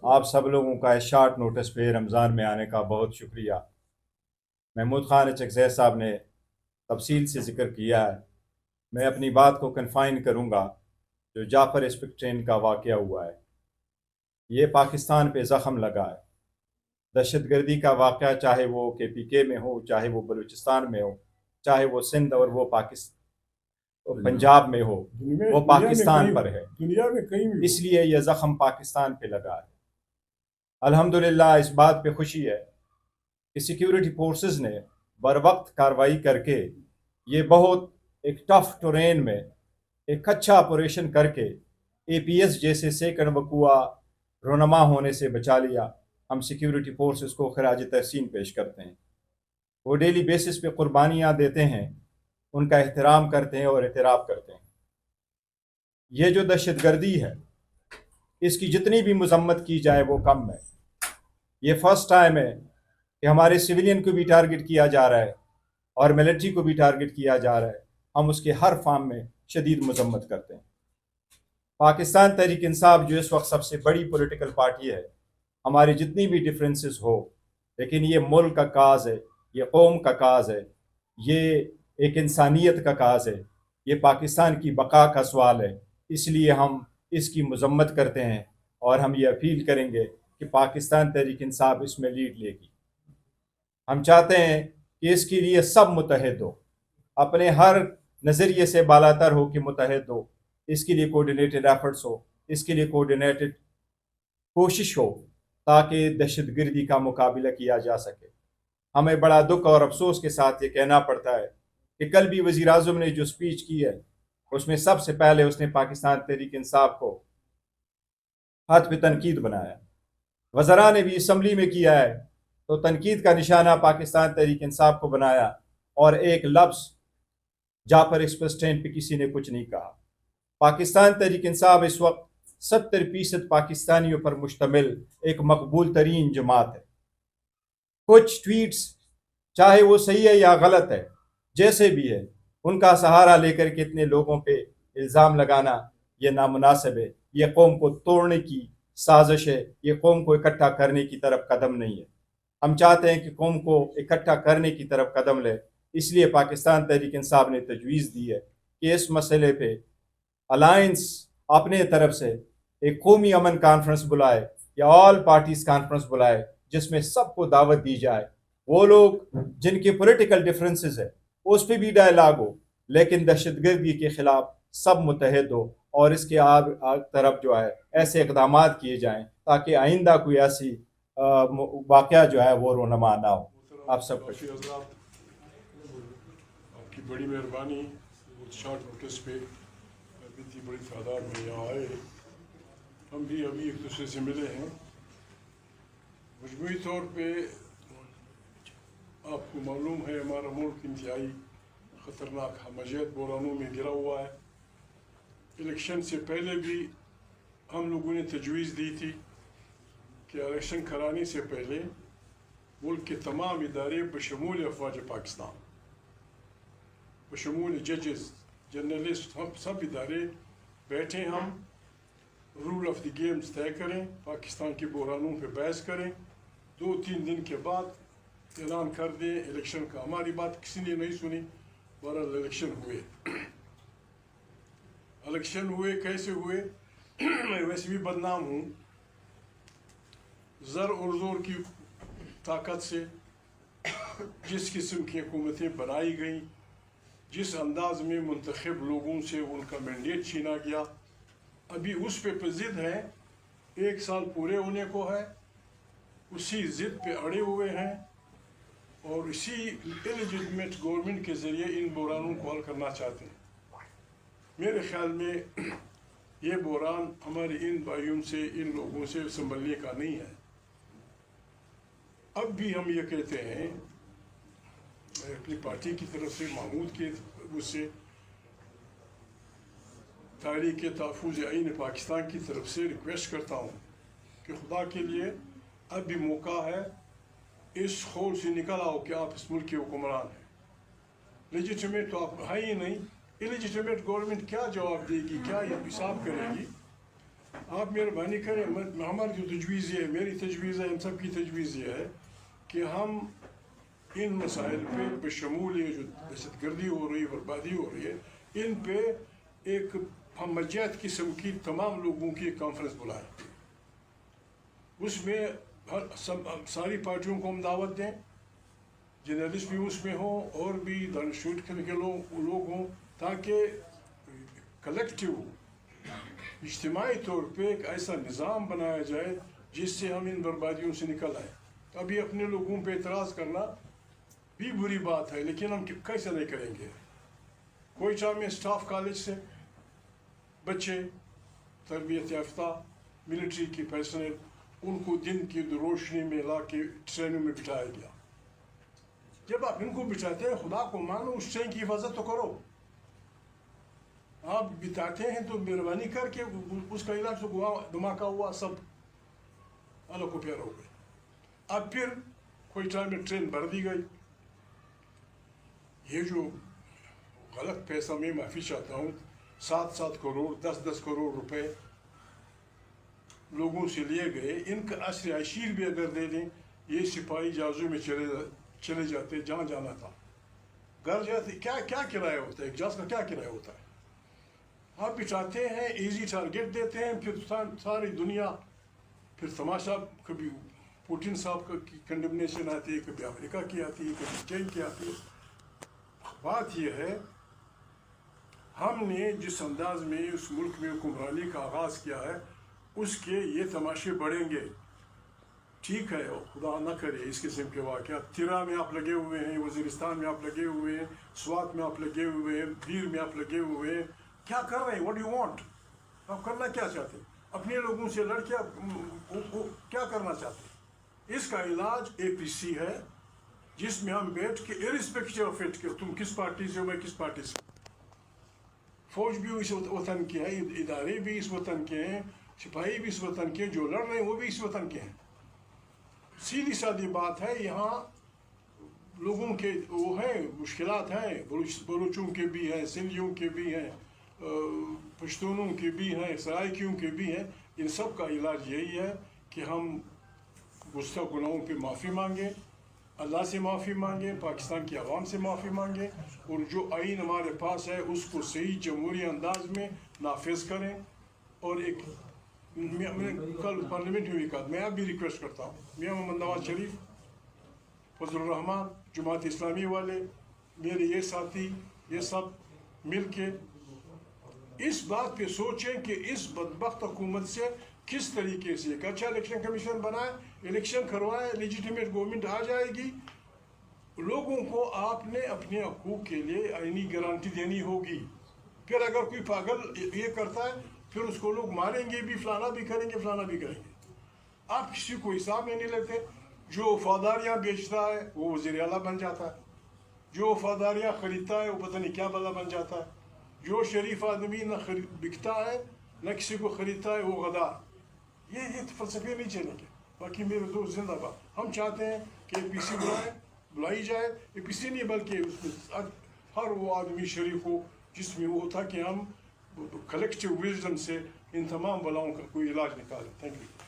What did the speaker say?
آپ سب لوگوں کا اس شارٹ نوٹس پہ رمضان میں آنے کا بہت شکریہ۔ محمود خان چکزئی صاحب نے تفصیل سے ذکر کیا ہے، میں اپنی بات کو کنفائن کروں گا جو جعفر اسپکٹرین کا واقعہ ہوا ہے۔ یہ پاکستان پہ زخم لگا ہے۔ دہشت گردی کا واقعہ چاہے وہ KPK میں ہو، چاہے وہ بلوچستان میں ہو، چاہے وہ سندھ اور وہ پنجاب میں ہو، وہ پاکستان پر ہے، دنیا میں کہیں بھی۔ اس لیے یہ زخم پاکستان پہ لگا ہے۔ الحمدللہ اس بات پہ خوشی ہے کہ سیکیورٹی فورسز نے بر وقت کارروائی کر کے یہ بہت ایک ٹف ٹرین میں ایک اچھا آپریشن کر کے APS جیسے سیکنڈ وقوع رونما ہونے سے بچا لیا۔ ہم سیکیورٹی فورسز کو خراج تحسین پیش کرتے ہیں۔ وہ ڈیلی بیسس پہ قربانیاں دیتے ہیں، ان کا احترام کرتے ہیں اور اعتراف کرتے ہیں۔ یہ جو دہشت گردی ہے اس کی جتنی بھی مذمت کی جائے وہ کم ہے۔ یہ فرسٹ ٹائم ہے کہ ہمارے سویلین کو بھی ٹارگٹ کیا جا رہا ہے اور ملٹری کو بھی ٹارگٹ کیا جا رہا ہے۔ ہم اس کے ہر فارم میں شدید مذمت کرتے ہیں۔ پاکستان تحریک انصاف جو اس وقت سب سے بڑی پولیٹیکل پارٹی ہے، ہماری جتنی بھی ڈفرینسز ہو، لیکن یہ ملک کا کاز ہے، یہ قوم کا کاز ہے، یہ ایک انسانیت کا کاز ہے، یہ پاکستان کی بقا کا سوال ہے۔ اس لیے ہم اس کی مذمت کرتے ہیں اور ہم یہ اپیل کریں گے کہ پاکستان تحریک انصاف اس میں لیڈ لے گی۔ ہم چاہتے ہیں کہ اس کے لیے سب متحد ہو، اپنے ہر نظریے سے بالاتر ہو کہ متحد ہو، اس کے لیے کوارڈینیٹڈ ایفرٹس ہو، اس کے لیے کوارڈینیٹڈ کوشش ہو تاکہ دہشت گردی کا مقابلہ کیا جا سکے۔ ہمیں بڑا دکھ اور افسوس کے ساتھ یہ کہنا پڑتا ہے کہ کل بھی وزیر اعظم نے جو سپیچ کی ہے اس میں سب سے پہلے اس نے پاکستان تحریک انصاف کو ہاتھ پہ تنقید بنایا۔ وزراء نے بھی اسمبلی میں کیا ہے تو تنقید کا نشانہ پاکستان تحریک انصاف کو بنایا، اور ایک لفظ جعفر ایکسپریس پہ کسی نے کچھ نہیں کہا۔ پاکستان تحریک انصاف اس وقت 70% پاکستانیوں پر مشتمل ایک مقبول ترین جماعت ہے۔ کچھ ٹویٹس چاہے وہ صحیح ہے یا غلط ہے، جیسے بھی ہے، ان کا سہارا لے کر کے اتنے لوگوں پہ الزام لگانا یہ نامناسب ہے۔ یہ قوم کو توڑنے کی سازش ہے، یہ قوم کو اکٹھا کرنے کی طرف قدم نہیں ہے۔ ہم چاہتے ہیں کہ قوم کو اکٹھا کرنے کی طرف قدم لے، اس لیے پاکستان تحریک انصاف نے تجویز دی ہے کہ اس مسئلے پہ الائنس اپنے طرف سے ایک قومی امن کانفرنس بلائے یا آل پارٹیز کانفرنس بلائے، جس میں سب کو دعوت دی جائے۔ وہ لوگ جن کے پولیٹیکل ڈفرینسز ہے اس پہ بھی ڈائلاگ ہو، لیکن دہشت گردی کے خلاف سب متحد ہو، اور اس کے طرف جو ہے ایسے اقدامات کیے جائیں تاکہ آئندہ کوئی ایسی واقعہ جو ہے وہ رونما نہ ہو۔ آپ سب کو آپ کی بڑی مہربانی، بہت شارٹ نوٹس پہ اتنی بڑی تعداد میں یہاں آئے۔ ہم بھی ابھی ایک دوسرے سے ملے ہیں۔ مجموعی طور پہ آپ کو معلوم ہے ہمارا ملک انتہائی خطرناک ہمجیت بحرانوں میں گرا ہوا ہے۔ الیکشن سے پہلے بھی ہم لوگوں نے تجویز دی تھی کہ الیکشن کرانے سے پہلے ملک کے تمام ادارے بشمول افواج پاکستان، بشمول ججز، جرنلسٹ، ہم سب ادارے بیٹھیں، ہم رول آف دی گیمز طے کریں، پاکستان کے بحرانوں پہ بحث کریں، 2-3 دن کے بعد اعلان کر دیں الیکشن کا۔ ہماری بات کسی نے نہیں سنی، بہرحال الیکشن ہوئے کیسے ہوئے؟ میں ویسے بھی بدنام ہوں، زر اور زور کی طاقت سے جس قسم کی حکومتیں بنائی گئیں، جس انداز میں منتخب لوگوں سے ان کا مینڈیٹ چھینا گیا، ابھی اس پہ ضد ہے، 1 سال پورے ہونے کو ہے، اسی ضد پہ اڑے ہوئے ہیں، اور اسی انلیجٹمیٹ گورنمنٹ کے ذریعے ان بحرانوں کو حل کرنا چاہتے ہیں۔ میرے خیال میں یہ بحران ہمارے ان بھائیوں سے، ان لوگوں سے سنبھلنے کا نہیں ہے۔ اب بھی ہم یہ کہتے ہیں، میں اپنی پارٹی کی طرف سے، محمود کے اس سے، تحریک تحفظ آئین پاکستان کی طرف سے ریکویسٹ کرتا ہوں کہ خدا کے لیے اب بھی موقع ہے، اس خول سے نکل آؤ کہ آپ اس ملک کے حکمران ہیں۔ لیجیٹمیٹ تو آپ ہے ہی نہیں، انلیجیٹمیٹ گورنمنٹ کیا جواب دے گی، کیا حساب کرے گی؟ آپ مہربانی کریں, ہماری جو تجویز یہ ہے, میری تجویز ہے, ہم سب کی تجویز یہ ہے کہ ہم ان مسائل پہ بشمول یہ جو دہشت گردی ہو رہی ہے, بربادی ہو رہی ہے, ان پہ ایک ہمجیت قسم کی تمام لوگوں کی ایک کانفرنس بلائیں. اس میں ساری پارٹیوں کو ہم دعوت دیں, جرنلسٹ بھی اس میں ہوں اور بھی دانشور کے لوگ ہوں, تاکہ کلیکٹیو اجتماعی طور پہ ایک ایسا نظام بنایا جائے جس سے ہم ان بربادیوں سے نکل آئیں. ابھی اپنے لوگوں پہ اعتراض کرنا بھی بری بات ہے, لیکن ہم کیسے نہیں کریں گے. کوئٹہ میں اسٹاف کالج سے بچے تربیت یافتہ ملٹری کی پرسنل, ان کو دن کی روشنی میں لا کے ٹرینوں میں بٹھایا گیا. جب آپ ان کو بٹھاتے ہیں, خدا کو مانو, اس ٹرین کی حفاظت تو کرو. آپ بتاتے ہیں تو مہربانی کر کے اس کا علاج تو دھماکہ ہوا, سب اللہ کو پیارا ہو گئے. اب پھر کوئٹہ میں ٹرین بھر دی گئی. یہ جو غلط پیسہ میں معافی چاہتا ہوں, 7 کروڑ 10 کروڑ روپے لوگوں سے لیے گئے, ان کا عصر عشیر بھی اگر دے دیں, یہ سپاہی جہازوں میں چلے جاتے جہاں جانا تھا. گھر جاتے کیا کرایہ ہوتا ہے, ایک جہاز کا کیا کرایہ ہوتا ہے. آپ بچاتے ہیں, ایزی ٹارگیٹ دیتے ہیں, پھر ساری دنیا پھر تماشا, کبھی پوٹن صاحب کی کنڈمنیشن آتی ہے, کبھی امریکہ کی آتی ہے, کبھی چین کی آتی ہے. بات یہ ہے, ہم نے جس انداز میں اس ملک میں حکمرانی کا آغاز کیا ہے, اس کے یہ تماشے بڑھیں گے. ٹھیک ہے, خدا نہ کرے اس قسم کے واقعات. تیرا میں آپ لگے ہوئے ہیں, وزیرستان میں آپ لگے ہوئے ہیں, سوات میں آپ لگے ہوئے ہیں, بیر میں آپ لگے ہوئے ہیں. کیا کر رہے ہیں, واٹ ڈو یو وانٹ؟ آپ کرنا کیا چاہتے ہیں؟ اپنے لوگوں سے لڑ کے کیا کرنا چاہتے ہیں؟ اس کا علاج APC ہے, جس میں ہم بیٹھ کے ارسپیکٹو آف اٹ کہ تم کس پارٹی سے ہو, میں کس پارٹی سے. فوج بھی اس وطن کے ہیں, ادارے بھی اس وطن کے ہیں, سپاہی بھی اس وطن کے ہیں, جو لڑ رہے ہیں وہ بھی اس وطن کے ہیں. سیدھی سادی بات ہے. یہاں لوگوں کے وہ ہیں, مشکلات ہیں, بلوچوں کے بھی ہیں, سندھیوں کے بھی ہیں, پشتونوں کے بھی ہیں, سرائکیوں کے بھی ہیں. ان سب کا علاج یہی ہے کہ ہم گستاخ گناہوں پہ معافی مانگیں, اللہ سے معافی مانگیں, پاکستان کی عوام سے معافی مانگیں, اور جو آئین ہمارے پاس ہے اس کو صحیح جمہوری انداز میں نافذ کریں. اور ایک میں کل پارلیمنٹ میں بھی کہا, میں اب بھی ریکویسٹ کرتا ہوں, میاں محمد نواز شریف, فضل الرحمان, جماعت اسلامی والے, میرے یہ ساتھی, یہ سب مل کے اس بات پہ سوچیں کہ اس بدبخت حکومت سے کس طریقے سے ایک اچھا الیکشن کمیشن بنائے, الیکشن کروائے, لیجیٹیمیٹ گورنمنٹ آ جائے گی. لوگوں کو آپ نے اپنے حقوق کے لیے آئینی گارنٹی دینی ہوگی. پھر اگر کوئی پاگل یہ کرتا ہے, پھر اس کو لوگ ماریں گے بھی, فلانا بھی کریں گے, فلانا بھی کریں گے. آپ کسی کو حساب میں نہیں لیتے. جو وفاداریاں بیچتا ہے وہ وزیر اعلیٰ بن جاتا ہے, جو وفاداریاں خریدتا ہے وہ پتہ نہیں کیا بلا بن جاتا ہے. جو شریف آدمی نہ بکتا ہے نہ کسی کو خریدتا ہے وہ غدار. یہ فلسفے نہیں چلیں گے. باقی میرے دوست زندہ باد. ہم چاہتے ہیں کہ APC بلائی جائے. APC نہیں بلکہ اس میں ہر وہ آدمی شریک ہو جس میں وہ تھا کہ ہم کلیکٹیو وزڈم سے ان تمام بلاؤں کا کوئی علاج نکالیں. Thank you.